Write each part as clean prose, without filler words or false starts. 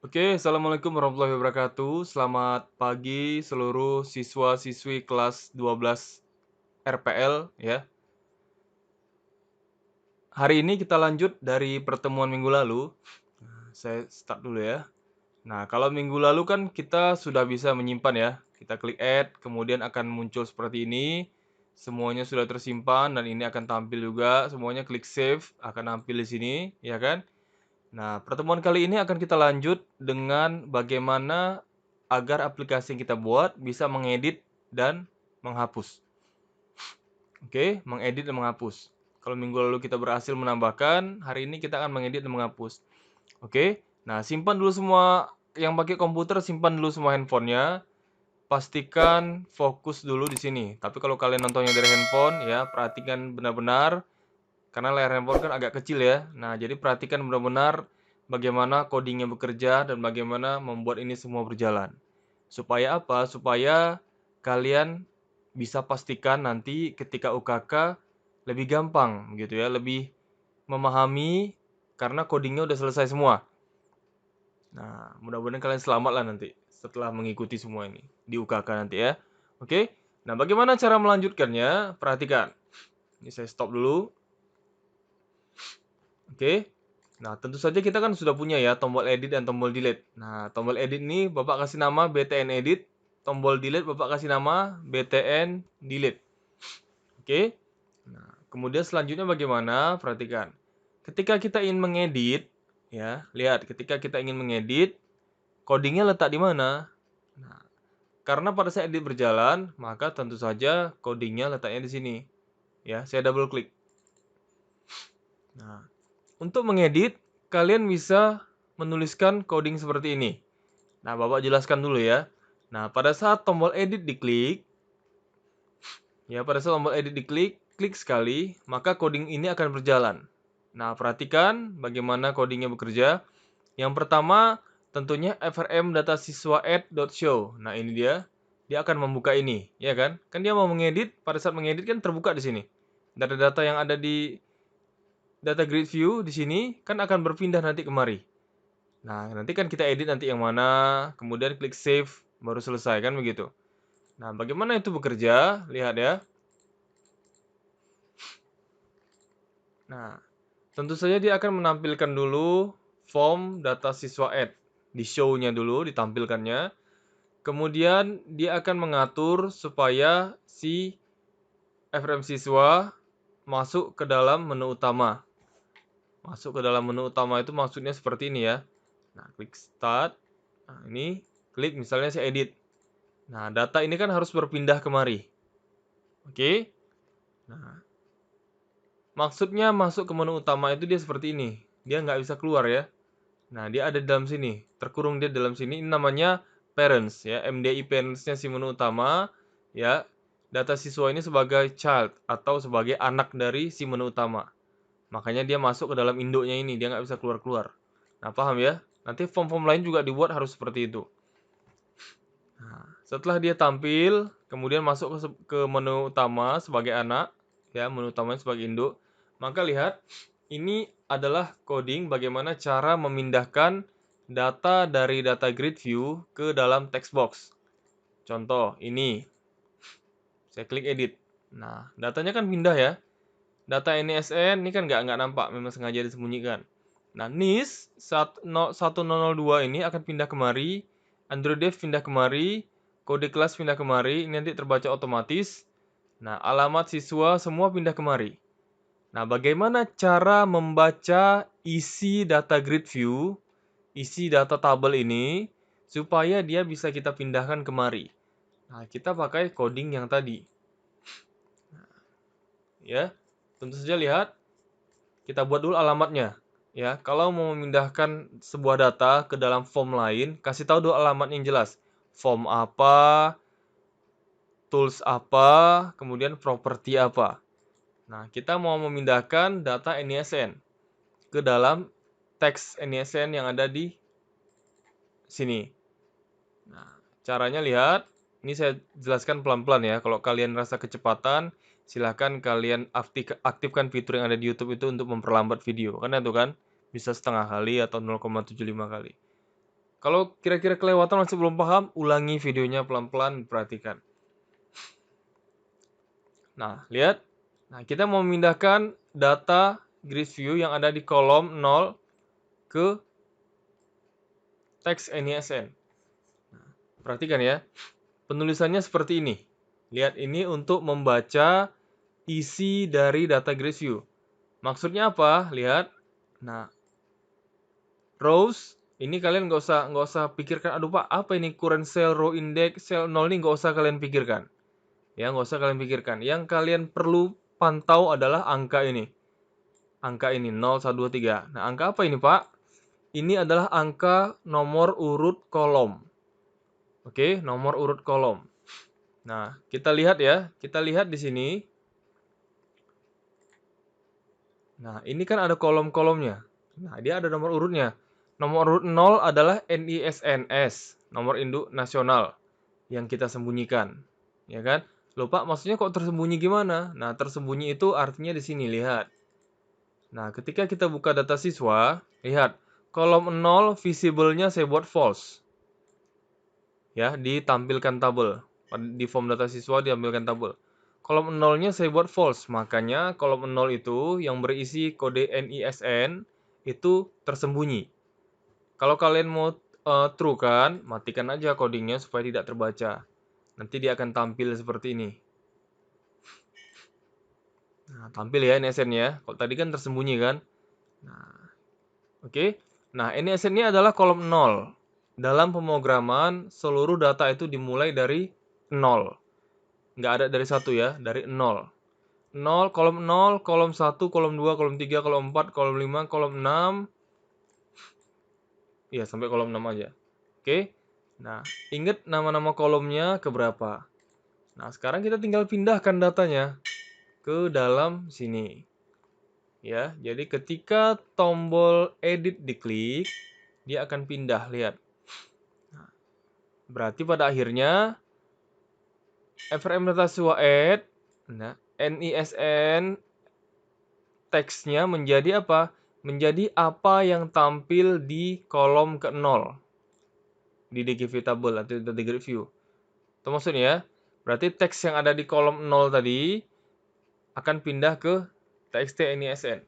Oke, assalamualaikum warahmatullahi wabarakatuh. Selamat pagi seluruh siswa-siswi kelas 12 RPL ya. Hari ini kita lanjut dari pertemuan minggu lalu. Saya start dulu ya. Nah, kalau minggu lalu kan kita sudah bisa menyimpan ya. Kita klik add, kemudian akan muncul seperti ini. Semuanya sudah tersimpan dan ini akan tampil juga. Semuanya klik save, akan tampil di sini, ya kan? Nah, pertemuan kali ini akan kita lanjut dengan bagaimana agar aplikasi yang kita buat bisa mengedit dan menghapus. Oke, mengedit dan menghapus. Kalau minggu lalu kita berhasil menambahkan, hari ini kita akan mengedit dan menghapus. Oke, nah simpan dulu semua yang pakai komputer, simpan dulu semua handphonenya. Pastikan fokus dulu di sini. Tapi kalau kalian nontonnya dari handphone, ya perhatikan benar-benar karena layar handphone kan agak kecil ya. Nah, jadi perhatikan benar-benar bagaimana coding-nya bekerja dan bagaimana membuat ini semua berjalan. Supaya apa? Supaya kalian bisa pastikan nanti ketika UKK lebih gampang gitu ya, lebih memahami karena coding-nya udah selesai semua. Nah, mudah-mudahan kalian selamat lah nanti setelah mengikuti semua ini di UKK nanti ya. Oke. Nah, bagaimana cara melanjutkannya? Perhatikan. Ini saya stop dulu. Oke. Nah, tentu saja kita kan sudah punya ya tombol edit dan tombol delete. Nah, tombol edit ini Bapak kasih nama BTN edit, tombol delete Bapak kasih nama BTN delete. Oke. Nah, kemudian selanjutnya bagaimana? Perhatikan. Ketika kita ingin mengedit, ya, lihat ketika kita ingin mengedit, codingnya letak di mana? Nah, karena pada saat edit berjalan, maka tentu saja codingnya letaknya di sini. Ya, saya double klik. Nah, untuk mengedit, kalian bisa menuliskan coding seperti ini. Nah, Bapak jelaskan dulu ya. Nah, pada saat tombol edit diklik, ya pada saat tombol edit diklik, klik sekali, maka coding ini akan berjalan. Nah, perhatikan bagaimana codingnya bekerja. Yang pertama, tentunya frm data siswa add.show. Nah, ini dia. Dia akan membuka ini, ya kan? Kan dia mau mengedit, pada saat mengedit kan terbuka di sini. Data-data yang ada di data grid view di sini kan akan berpindah nanti kemari. Nah, nanti kan kita edit nanti yang mana, kemudian klik save, baru selesai kan begitu. Nah, bagaimana itu bekerja? Lihat ya. Nah, tentu saja dia akan menampilkan dulu form data siswa add. Di show-nya dulu, ditampilkannya. Kemudian dia akan mengatur supaya si FRM siswa masuk ke dalam menu utama. Masuk ke dalam menu utama itu maksudnya seperti ini ya. Nah, klik start. Nah, ini klik misalnya saya edit. Nah, data ini kan harus berpindah kemari. Oke. Nah, maksudnya masuk ke menu utama itu dia seperti ini. Dia nggak bisa keluar ya. Nah, dia ada di dalam sini. Terkurung dia dalam sini. Ini namanya parents ya. MDI parents-nya si menu utama ya. Data siswa ini sebagai child atau sebagai anak dari si menu utama. Makanya dia masuk ke dalam induknya ini. Dia nggak bisa keluar-keluar. Nah, paham ya? Nanti form-form lain juga dibuat harus seperti itu. Nah, setelah dia tampil, kemudian masuk ke menu utama sebagai anak, ya, menu utamanya sebagai induk, maka lihat, ini adalah coding bagaimana cara memindahkan data dari data grid view ke dalam text box. Contoh, ini, saya klik edit. Nah, datanya kan pindah ya. Data NISN ini kan nggak nampak, memang sengaja disembunyikan. Nah, NIS 1002 ini akan pindah kemari, Android Dev pindah kemari, kode kelas pindah kemari, ini nanti terbaca otomatis. Nah, alamat siswa semua pindah kemari. Nah, bagaimana cara membaca isi data grid view, isi data tabel ini, supaya dia bisa kita pindahkan kemari. Nah, kita pakai coding yang tadi. Ya, tentu saja lihat. Kita buat dulu alamatnya. Ya, kalau mau memindahkan sebuah data ke dalam form lain, kasih tahu dulu alamat yang jelas. Form apa, tools apa, kemudian properti apa. Nah, kita mau memindahkan data NISN ke dalam teks NISN yang ada di sini. Nah, caranya lihat. Ini saya jelaskan pelan-pelan ya. Kalau kalian rasa kecepatan, silahkan kalian aktifkan fitur yang ada di YouTube itu untuk memperlambat video. Kan itu kan bisa setengah kali atau 0,75 kali. Kalau kira-kira kelewatan masih belum paham, ulangi videonya pelan-pelan, perhatikan. Nah, lihat. Nah, kita mau memindahkan data grid view yang ada di kolom 0 ke teks NISN. Nah, perhatikan ya. Penulisannya seperti ini. Lihat, ini untuk membaca isi dari data grid view. Maksudnya apa? Lihat. Nah, rows ini kalian nggak usah pikirkan, aduh Pak, apa ini current cell, row index, cell 0 ini nggak usah kalian pikirkan. Ya, nggak usah kalian pikirkan. Yang kalian perlu pantau adalah angka ini. Angka ini 0, 1, 2, 3. Nah, angka apa ini, Pak? Ini adalah angka nomor urut kolom. Oke, nomor urut kolom. Nah, kita lihat ya. Kita lihat di sini. Nah, ini kan ada kolom-kolomnya. Nah, dia ada nomor urutnya. Nomor urut 0 adalah NISNS, nomor induk nasional yang kita sembunyikan. Ya kan? Loh Pak, maksudnya kok tersembunyi gimana? Nah, tersembunyi itu artinya di sini, lihat. Nah, ketika kita buka data siswa, lihat. Kolom 0 visible-nya saya buat false. Ya, ditampilkan tabel. Di form data siswa ditampilkan tabel. Kolom 0-nya saya buat false, makanya kolom 0 itu yang berisi kode NISN itu tersembunyi. Kalau kalian mau true kan, matikan aja codingnya supaya tidak terbaca. Nanti dia akan tampil seperti ini. Nah, tampil ya NISN-nya. Kalau tadi kan tersembunyi kan. Nah, oke. Nah, NISN ini adalah kolom 0. Dalam pemrograman, seluruh data itu dimulai dari 0. Nggak ada dari 1 ya, dari 0. 0, kolom 1, kolom 2, kolom 3, kolom 4, kolom 5, kolom 6. Ya, sampai kolom 6 aja. Oke. Nah, ingat nama-nama kolomnya keberapa. Nah, sekarang kita tinggal pindahkan datanya ke dalam sini. Ya, jadi ketika tombol edit diklik, dia akan pindah, lihat. Nah, berarti pada akhirnya FRM data siswa add, nah, NISN teksnya menjadi apa? Menjadi apa yang tampil di kolom ke-0 di DGV table atau di grid view. Itu maksudnya ya. Berarti teks yang ada di kolom 0 tadi akan pindah ke txt NISN.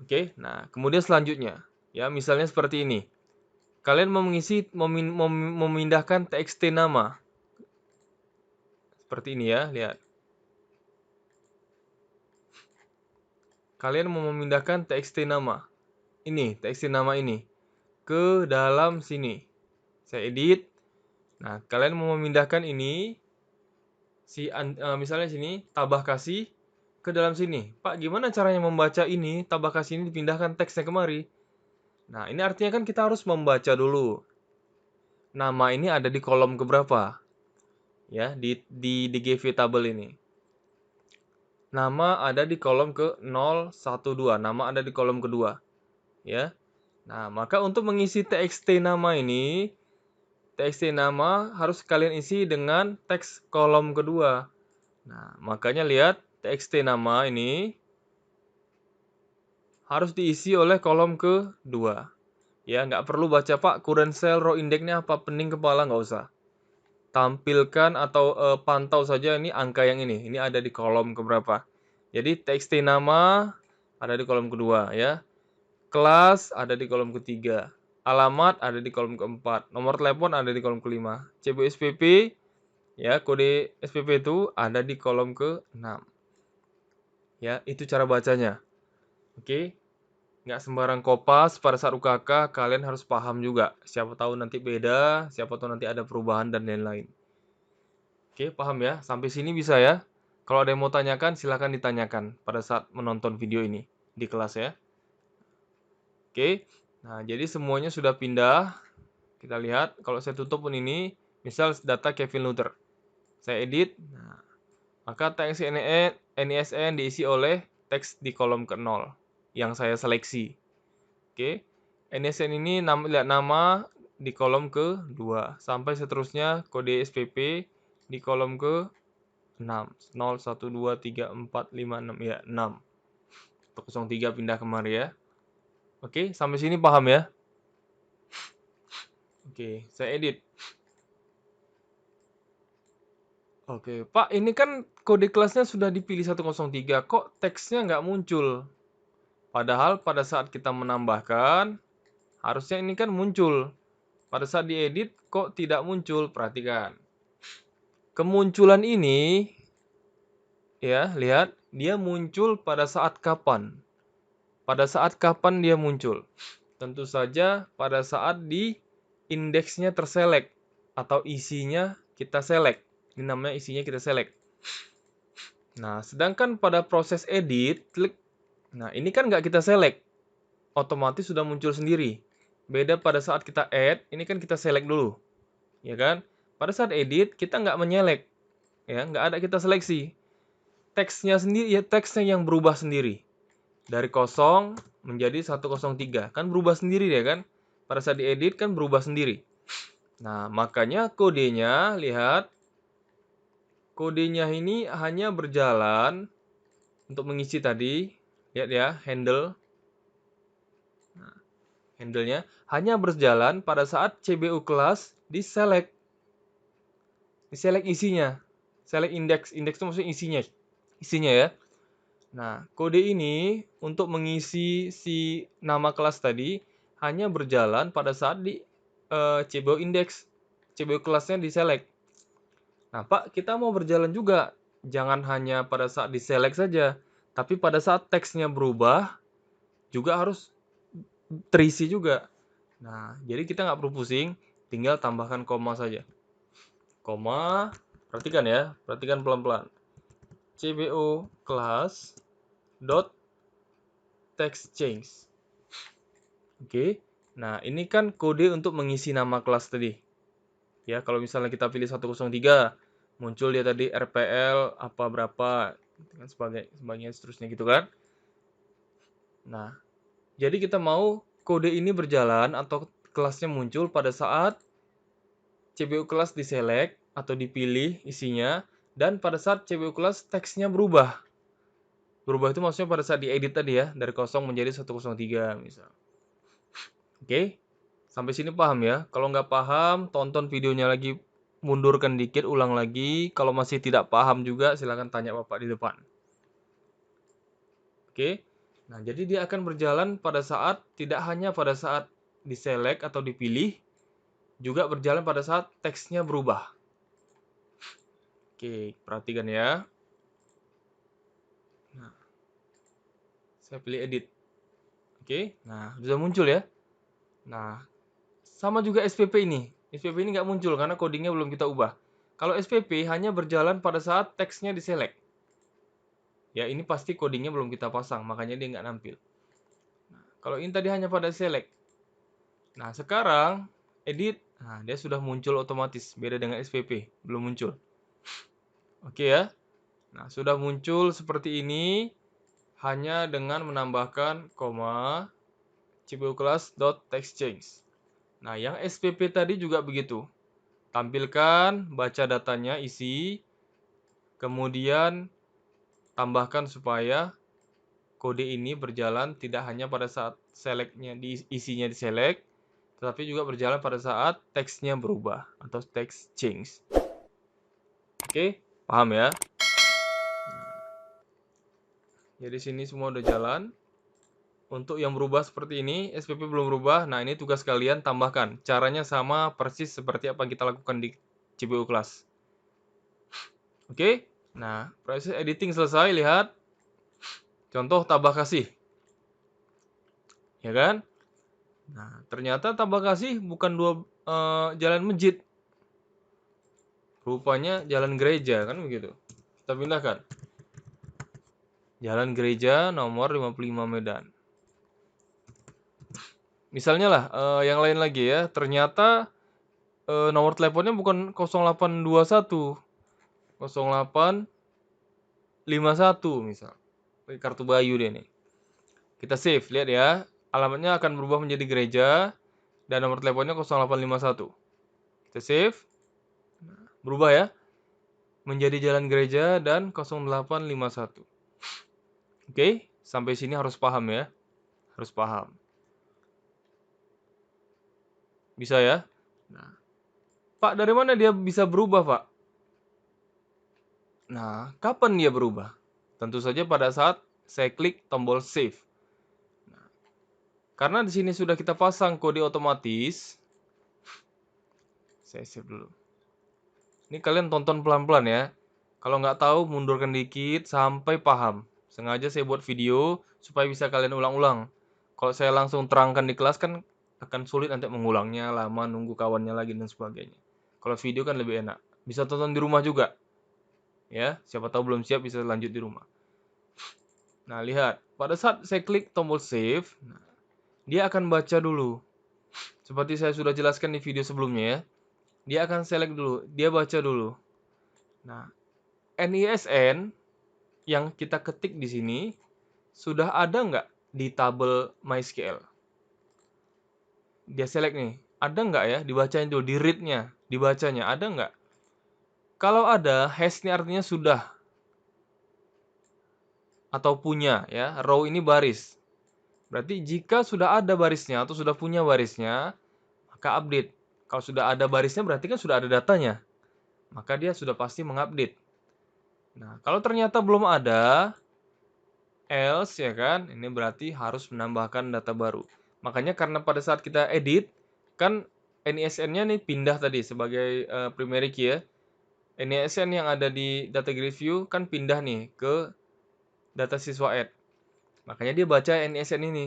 Oke, nah kemudian selanjutnya, ya misalnya seperti ini. Kalian mau memindahkan txt nama. Seperti ini ya, lihat. Kalian mau memindahkan txt nama. Ini, txt nama ini. Ke dalam sini. Saya edit. Nah, kalian mau memindahkan ini. Misalnya sini, tabah kasih ke dalam sini. Pak, gimana caranya membaca ini? Tabah kasih ini dipindahkan teksnya kemari. Nah, ini artinya kan kita harus membaca dulu. Nama ini ada di kolom keberapa? Ya, di DGV table ini. Nama ada di kolom ke-012. Nama ada di kolom kedua. Ya. Nah, maka untuk mengisi txt nama ini, txt nama harus kalian isi dengan teks kolom kedua. Nah, makanya lihat txt nama ini harus diisi oleh kolom kedua. Ya, nggak perlu baca Pak, current cell, row index-nya apa, pening kepala, nggak usah. Tampilkan atau pantau saja ini angka yang ini. Ini ada di kolom keberapa. Jadi txt nama ada di kolom kedua ya. Kelas ada di kolom ketiga. Alamat ada di kolom keempat. Nomor telepon ada di kolom kelima. CBSPP ya, kode SPP itu ada di kolom ke-6. Ya, itu cara bacanya. Oke. Nggak sembarang kopas pada saat UKK, kalian harus paham juga. Siapa tahu nanti beda, siapa tahu nanti ada perubahan dan lain-lain. Oke, paham ya? Sampai sini bisa ya? Kalau ada yang mau tanyakan, silakan ditanyakan pada saat menonton video ini di kelas ya. Oke, nah jadi semuanya sudah pindah. Kita lihat, kalau saya tutup pun ini, misal data Kevin Luther. Saya edit, nah, maka teks NISN diisi oleh teks di kolom ke-0 yang saya seleksi. Oke, NISN ini lihat nama di kolom ke-2 sampai seterusnya kode SPP di kolom ke-6. 0, 1, 2, 3, 4, 5, 6 ya, 6. 03 pindah kemari ya. Oke, sampai sini paham ya? Oke, saya edit. Oke, Pak, ini kan kode kelasnya sudah dipilih 103, kok teksnya nggak muncul? Padahal pada saat kita menambahkan, harusnya ini kan muncul. Pada saat diedit, kok tidak muncul? Perhatikan. Kemunculan ini, ya, lihat, dia muncul pada saat kapan? Pada saat kapan dia muncul? Tentu saja pada saat di indeksnya terselect atau isinya kita select. Ini namanya isinya kita select. Nah, sedangkan pada proses edit, klik. Nah, ini kan nggak kita select. Otomatis sudah muncul sendiri. Beda pada saat kita add, ini kan kita select dulu. Ya kan? Pada saat edit, kita nggak menyelect. Ya, nggak ada kita seleksi. Teksnya sendiri, ya teksnya yang berubah sendiri. Dari 0 menjadi 103. Kan berubah sendiri ya kan? Pada saat diedit kan berubah sendiri. Nah, makanya kodenya, lihat. Kodenya ini hanya berjalan untuk mengisi tadi. Lihat ya, handle. Nah, handle-nya hanya berjalan pada saat CBU kelas di-select. Di-select isinya. Select index. Index itu maksudnya isinya. Isinya ya. Nah, kode ini untuk mengisi si nama kelas tadi hanya berjalan pada saat di CBU index. CBU kelasnya di-select. Nah, Pak, kita mau berjalan juga. Jangan hanya pada saat di-select saja, tapi pada saat teksnya berubah juga harus terisi juga. Nah, jadi kita nggak perlu pusing, tinggal tambahkan koma saja. Koma, perhatikan ya, perhatikan pelan-pelan. CBO class dot text change. Oke. Nah, ini kan kode untuk mengisi nama kelas tadi. Ya, kalau misalnya kita pilih 103, muncul dia tadi RPL apa berapa dan sebagainya seterusnya gitu kan. Nah, jadi kita mau kode ini berjalan atau kelasnya muncul pada saat CBU kelas diselect atau dipilih isinya dan pada saat CBU kelas teksnya berubah. Berubah itu maksudnya pada saat diedit tadi ya, dari 0 menjadi 103 misal. Oke, sampai sini paham ya? Kalau nggak paham, tonton videonya lagi, mundurkan dikit, ulang lagi. Kalau masih tidak paham juga, silakan tanya Bapak di depan. Oke, nah jadi dia akan berjalan pada saat, tidak hanya pada saat diselect atau dipilih, juga berjalan pada saat teksnya berubah. Oke, perhatikan ya. Nah, saya pilih edit. Oke, nah sudah muncul ya. Nah, sama juga SPP ini. SPP ini nggak muncul karena codingnya belum kita ubah. Kalau SPP hanya berjalan pada saat teksnya diselect. Ya, ini pasti codingnya belum kita pasang, makanya dia nggak nampil. Nah, kalau ini tadi hanya pada select. Nah, sekarang edit, nah dia sudah muncul otomatis. Beda dengan SPP, belum muncul. Oke ya. Nah, sudah muncul seperti ini hanya dengan menambahkan koma CBU class dot text change. Nah, yang SPP tadi juga begitu. Tampilkan, baca datanya, isi, kemudian tambahkan supaya kode ini berjalan tidak hanya pada saat select-nya isinya di-select, tetapi juga berjalan pada saat teksnya berubah atau text change. Oke, paham ya? Jadi sini semua udah jalan. Untuk yang berubah seperti ini, SPP belum berubah. Nah, ini tugas kalian tambahkan. Caranya sama persis seperti apa yang kita lakukan di CBU kelas. Oke? Nah, proses editing selesai, lihat. Contoh tambah kasih. Ya kan? Nah, ternyata tambah kasih bukan jalan masjid. Rupanya jalan gereja, kan begitu. Kita pindahkan. Jalan gereja nomor 55 Medan. Misalnya lah, yang lain lagi ya. Ternyata nomor teleponnya bukan 0821. 0851 misal. Kartu Bayu deh nih. Kita save, lihat ya. Alamatnya akan berubah menjadi gereja dan nomor teleponnya 0851. Kita save. Berubah ya. Menjadi jalan gereja dan 0851. Oke, sampai sini harus paham ya. Harus paham. Bisa ya? Nah, Pak, dari mana dia bisa berubah, Pak? Nah, kapan dia berubah? Tentu saja pada saat saya klik tombol save. Karena di sini sudah kita pasang kode otomatis. Saya save dulu. Ini kalian tonton pelan-pelan ya. Kalau nggak tahu, mundurkan dikit sampai paham. Sengaja saya buat video supaya bisa kalian ulang-ulang. Kalau saya langsung terangkan di kelas kan akan sulit nanti mengulangnya, lama nunggu kawannya lagi dan sebagainya. Kalau video kan lebih enak. Bisa tonton di rumah juga. Ya, siapa tahu belum siap bisa lanjut di rumah. Nah, lihat. Pada saat saya klik tombol save, dia akan baca dulu. Seperti saya sudah jelaskan di video sebelumnya ya. Dia akan select dulu, dia baca dulu. Nah, NISN yang kita ketik di sini sudah ada nggak di tabel MySQL? Dia select nih, ada nggak ya? Dibacain dulu, di read-nya, dibacanya, ada nggak? Kalau ada, has ini artinya sudah atau punya ya. Row ini baris. Berarti jika sudah ada barisnya atau sudah punya barisnya, maka update. Kalau sudah ada barisnya berarti kan sudah ada datanya. Maka dia sudah pasti mengupdate. Nah, kalau ternyata belum ada, else ya kan, ini berarti harus menambahkan data baru. Makanya karena pada saat kita edit, kan NISN-nya nih pindah tadi sebagai primary key ya. NISN yang ada di data grid view kan pindah nih ke data siswa add. Makanya dia baca NISN ini.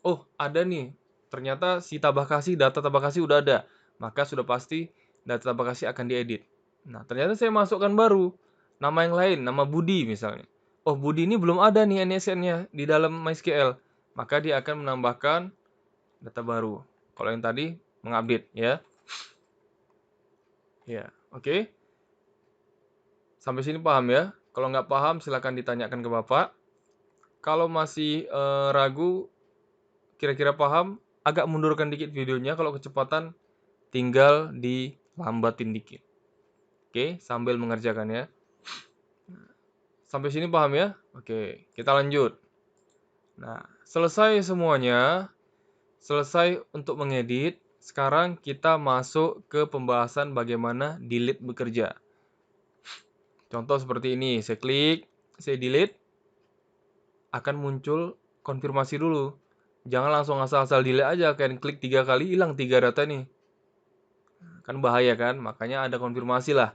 Oh, ada nih. Ternyata si tabah kasih, data tabah kasih udah ada. Maka sudah pasti data tabah kasih akan diedit. Nah, ternyata saya masukkan baru. Nama yang lain, nama Budi misalnya. Oh, Budi ini belum ada nih NISN-nya di dalam MySQL. Maka dia akan menambahkan data baru. Kalau yang tadi mengupdate ya. Ya, oke. Sampai sini paham ya? Kalau nggak paham silakan ditanyakan ke Bapak. Kalau masih ragu, kira-kira paham, agak mundurkan dikit videonya. Kalau kecepatan tinggal dilambatin dikit. Oke, sambil mengerjakan ya. Sampai sini paham ya? Oke, kita lanjut. Nah, selesai semuanya. Selesai untuk mengedit. Sekarang kita masuk ke pembahasan bagaimana delete bekerja. Contoh seperti ini. Saya klik, saya delete. Akan muncul konfirmasi dulu. Jangan langsung asal-asal delete aja. Kalian klik 3 kali, hilang 3 data nih. Kan bahaya kan? Makanya ada konfirmasi lah.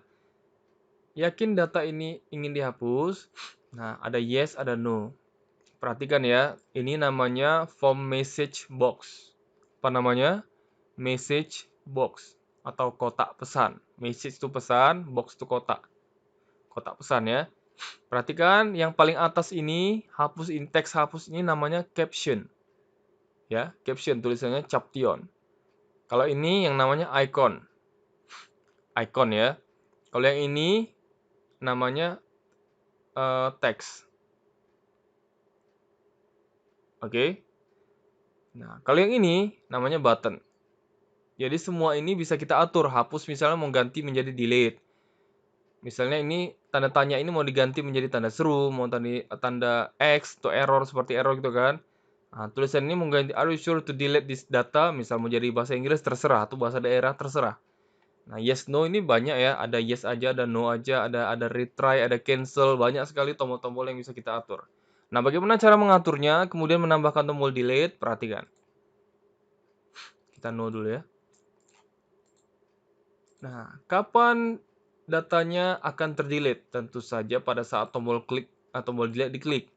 Yakin data ini ingin dihapus? Nah, ada yes, ada no. Perhatikan ya, ini namanya form message box. Apa namanya? Message box atau kotak pesan. Message itu pesan, box itu kotak. Kotak pesan ya. Perhatikan yang paling atas ini, hapus teks hapus ini namanya caption. Ya, caption tulisannya Caption. Kalau ini yang namanya icon. Icon ya. Kalau yang ini namanya teks. Oke. Nah, kalau yang ini namanya button. Jadi semua ini bisa kita atur. Hapus misalnya mau ganti menjadi delete. Misalnya ini tanda tanya ini mau diganti menjadi tanda seru, mau tanda X atau error seperti error gitu kan. Nah, tulisan ini mau ganti are you sure to delete this data, misal mau jadi bahasa Inggris terserah atau bahasa daerah terserah. Nah, yes no ini banyak ya, ada yes aja, ada no aja, ada retry, ada cancel, banyak sekali tombol-tombol yang bisa kita atur. Nah, bagaimana cara mengaturnya? Kemudian menambahkan tombol delete, perhatikan. Kita no dulu ya. Nah, kapan datanya akan terdelete? Tentu saja pada saat tombol klik atau tombol delete diklik.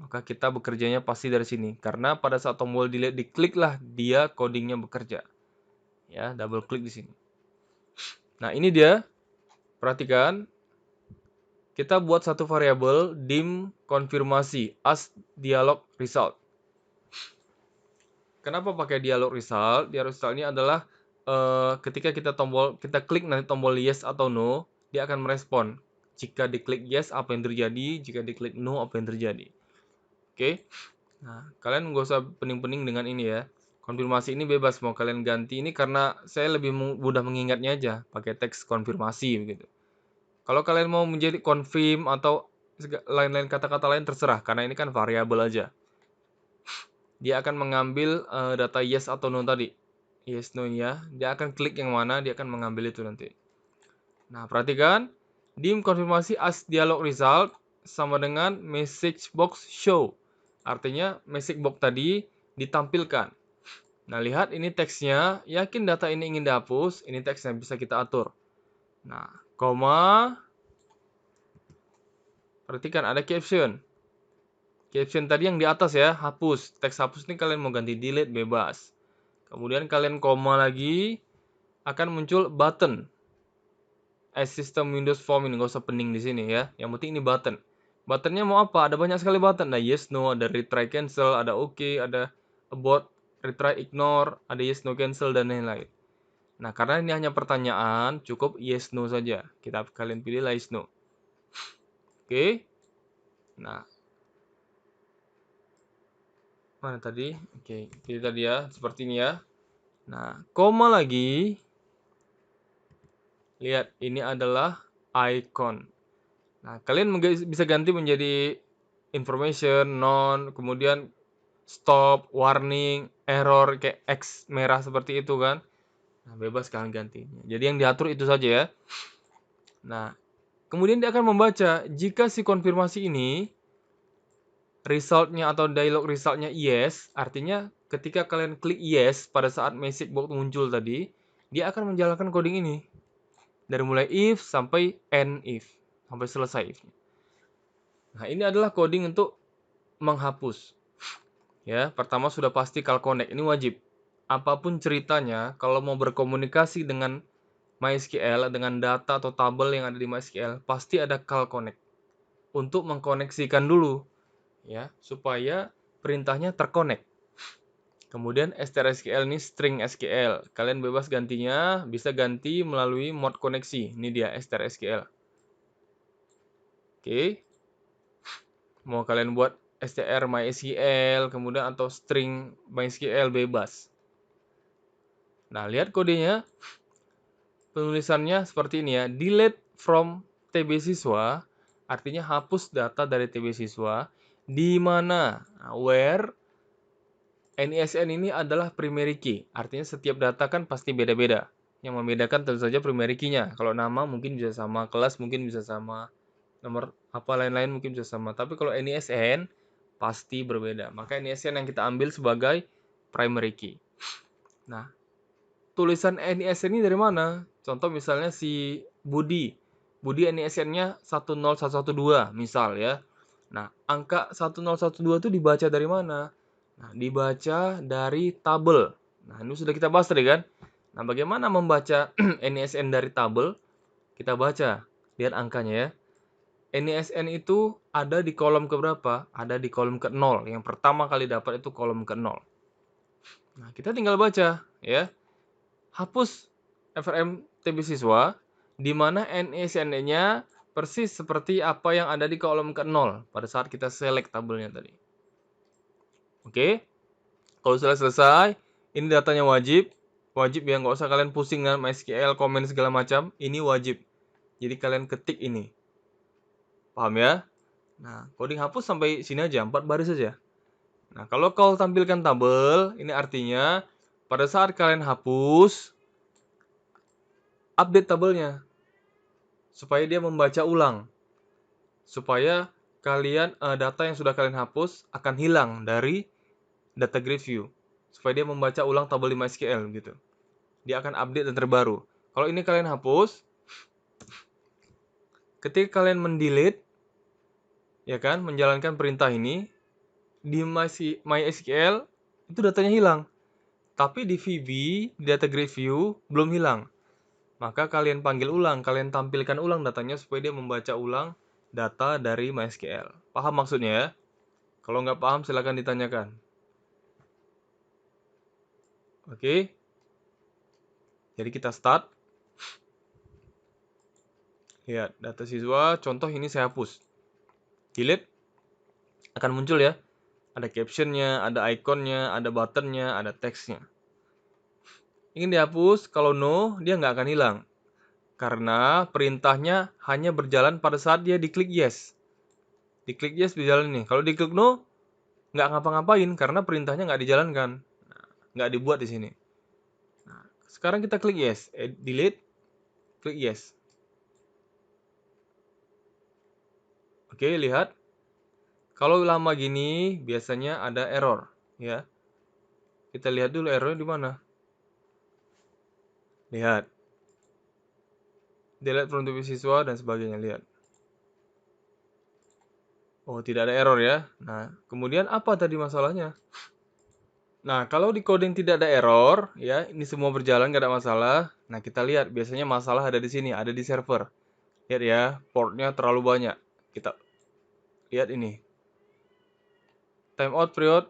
Maka kita bekerjanya pasti dari sini. Karena pada saat tombol delete diklik lah dia codingnya bekerja. Ya, double klik di sini. Nah, ini dia. Perhatikan. Kita buat satu variabel dim konfirmasi as dialog result. Kenapa pakai dialog result? Dialog result ini adalah ketika kita klik nanti tombol yes atau no, dia akan merespon. Jika diklik yes, apa yang terjadi? Jika diklik no, apa yang terjadi? Oke. Nah, kalian nggak usah pening-pening dengan ini ya. Konfirmasi ini bebas mau kalian ganti ini karena saya lebih mudah mengingatnya aja pakai teks konfirmasi begitu. Kalau kalian mau menjadi confirm atau lain-lain kata-kata lain terserah karena ini kan variabel aja. Dia akan mengambil data yes atau no tadi. yes no ya. Dia akan klik yang mana, dia akan mengambil itu nanti. Nah, perhatikan dim konfirmasi as dialog result sama dengan message box show. Artinya message box tadi ditampilkan. Nah, lihat ini teksnya, yakin data ini ingin dihapus, ini teksnya bisa kita atur. Nah, koma, perhatikan ada caption. Caption tadi yang di atas ya, hapus. Teks hapus ini kalian mau ganti delete, bebas. Kemudian kalian koma lagi, akan muncul button. System Windows Form ini, nggak usah pening di sini ya. Yang penting ini button. Buttonnya mau apa? Ada banyak sekali button. Ada yes, no, ada retry cancel, ada OK, ada about, retry ignore, ada yes, no, cancel, dan lain-lain. Nah, karena ini hanya pertanyaan, cukup yes, no saja. Kalian pilih yes, no. Oke. Nah, mana tadi? Oke, pilih tadi ya, seperti ini ya. Nah, koma lagi. Lihat, ini adalah icon. Nah, kalian bisa ganti menjadi information, non, kemudian stop, warning, error, kayak X merah seperti itu kan. Nah, bebas kalian gantinya. Jadi yang diatur itu saja ya. Nah, kemudian dia akan membaca jika si konfirmasi ini resultnya atau dialog resultnya yes, artinya ketika kalian klik yes pada saat message box muncul tadi, dia akan menjalankan coding ini. Dari mulai if sampai end if, sampai selesai if. Nah, ini adalah coding untuk menghapus. Ya, pertama sudah pasti call connect, ini wajib. Apapun ceritanya, kalau mau berkomunikasi dengan MySQL, dengan data atau tabel yang ada di MySQL, pasti ada call connect. Untuk mengkoneksikan dulu, ya, supaya perintahnya terkonek. Kemudian strSQL ini string SQL. Kalian bebas gantinya, bisa ganti melalui mode koneksi. Ini dia strSQL. Oke. Mau kalian buat str MySQL, kemudian atau string MySQL bebas. Nah, lihat kodenya. Penulisannya seperti ini ya. Delete from TB siswa, artinya hapus data dari TB siswa. Di mana? Nah, where NISN ini adalah primary key. Artinya setiap data kan pasti beda-beda. Yang membedakan tentu saja primary key-nya. Kalau nama mungkin bisa sama, kelas mungkin bisa sama, nomor apa lain-lain mungkin bisa sama. Tapi kalau NISN pasti berbeda. Maka NISN yang kita ambil sebagai primary key. Nah, tulisan NISN ini dari mana? Contoh misalnya si Budi. Budi NISN-nya 10112 misal ya. Nah, angka 1012 itu dibaca dari mana? Nah, dibaca dari tabel. Nah, ini sudah kita bahas tadi kan? Nah, bagaimana membaca NISN dari tabel? Kita baca. Lihat angkanya ya. NISN itu ada di kolom keberapa? Ada di kolom ke-0. Yang pertama kali dapat itu kolom ke-0. Nah, kita tinggal baca ya. Hapus FRM TB siswa, di mana NISN-nya persis seperti apa yang ada di kolom ke-0 pada saat kita select tabelnya tadi. Oke, kalau sudah selesai, ini datanya wajib. Wajib ya, nggak usah kalian pusing dengan MySQL, komen segala macam. Ini wajib. Jadi kalian ketik ini. Paham ya? Nah, coding hapus sampai sini aja, 4 baris saja. Nah, kalau kau tampilkan tabel, ini artinya pada saat kalian hapus, update tabelnya. Supaya dia membaca ulang. Supaya kalian data yang sudah kalian hapus akan hilang dari data grid view. Supaya dia membaca ulang tabel di MySQL gitu. Dia akan update dan terbaru. Kalau ini kalian hapus, ketika kalian mendelete, ya kan, menjalankan perintah ini, di MySQL itu datanya hilang. Tapi di VB, di data grid view, belum hilang. Maka kalian panggil ulang, kalian tampilkan ulang datanya supaya dia membaca ulang data dari MySQL. Paham maksudnya ya? Kalau nggak paham silakan ditanyakan. Oke. Jadi kita start. Lihat, data siswa, contoh ini saya hapus. Delete. Akan muncul ya. Ada captionnya, ada ikonnya, ada buttonnya, ada teksnya. Ingin dihapus, kalau no, dia nggak akan hilang. Karena perintahnya hanya berjalan pada saat dia diklik yes. Diklik yes berjalan nih. Kalau diklik no, nggak ngapa-ngapain karena perintahnya nggak dijalankan. Nggak dibuat di sini. sekarang kita klik yes, delete, klik yes. Oke, lihat. Kalau lama gini biasanya ada error, ya. Kita lihat dulu errornya di mana. Lihat. Delete from TV siswa dan sebagainya, lihat. Oh, tidak ada error ya. Nah, kemudian apa tadi masalahnya? Nah, kalau di coding tidak ada error, ya, ini semua berjalan nggak ada masalah. Nah, kita lihat biasanya masalah ada di sini, ada di server. Lihat ya, portnya terlalu banyak. Kita lihat ini. Timeout period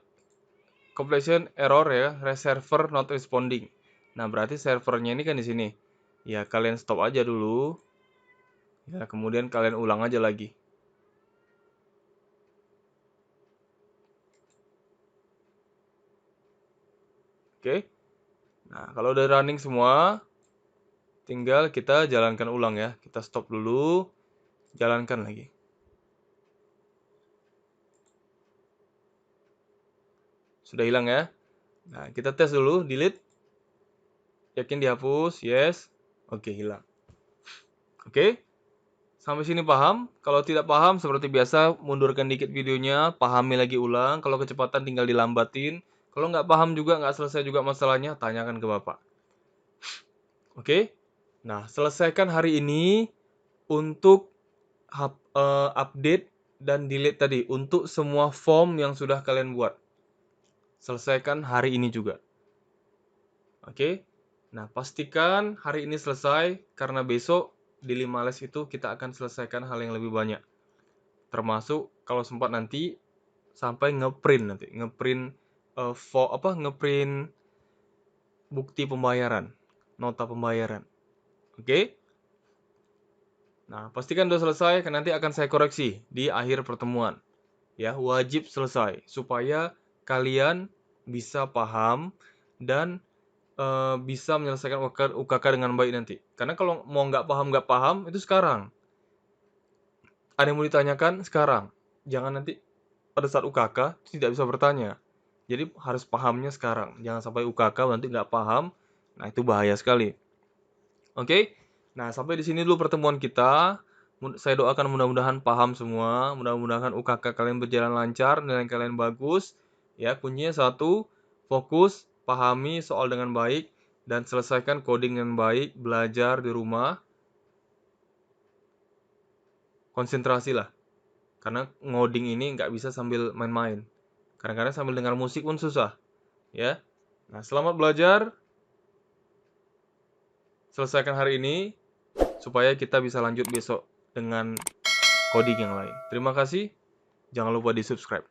completion error ya, server not responding. Nah, berarti servernya ini kan di sini. Ya, kalian stop aja dulu. Ya, kemudian kalian ulang aja lagi. Oke. Nah, kalau udah running semua, tinggal kita jalankan ulang ya. Kita stop dulu, jalankan lagi. Sudah hilang ya. Nah, kita tes dulu, delete. Yakin dihapus? Yes. Oke, hilang. Oke. Sampai sini paham? Kalau tidak paham, seperti biasa, mundurkan dikit videonya, pahami lagi ulang. Kalau kecepatan tinggal dilambatin. Kalau nggak paham juga, nggak selesai juga masalahnya, tanyakan ke Bapak. Oke? Nah, selesaikan hari ini untuk update dan delete tadi. Untuk semua form yang sudah kalian buat. Selesaikan hari ini juga. Oke? Nah, pastikan hari ini selesai, karena besok di 5 les itu kita akan selesaikan hal yang lebih banyak. Termasuk kalau sempat nanti sampai ngeprint nanti, ngeprint ngeprint bukti pembayaran, nota pembayaran. Oke? Nah, pastikan udah selesai, kan nanti akan saya koreksi di akhir pertemuan. Ya, wajib selesai supaya kalian bisa paham dan bisa menyelesaikan UKK dengan baik nanti. Karena kalau mau nggak paham itu sekarang. Ada yang mau ditanyakan sekarang. Jangan nanti pada saat UKK tidak bisa bertanya. Jadi harus pahamnya sekarang. Jangan sampai UKK nanti nggak paham. Nah, itu bahaya sekali. Oke? Nah, sampai di sini dulu pertemuan kita. Saya doakan mudah-mudahan paham semua. Mudah-mudahan UKK kalian berjalan lancar, nilai kalian bagus. Ya, kuncinya satu, fokus, pahami soal dengan baik, dan selesaikan coding dengan baik, belajar di rumah. Konsentrasi lah. Karena ngoding ini nggak bisa sambil main-main. Kadang-kadang sambil dengar musik pun susah. Ya. Nah, selamat belajar. Selesaikan hari ini supaya kita bisa lanjut besok dengan coding yang lain. Terima kasih. Jangan lupa di-subscribe.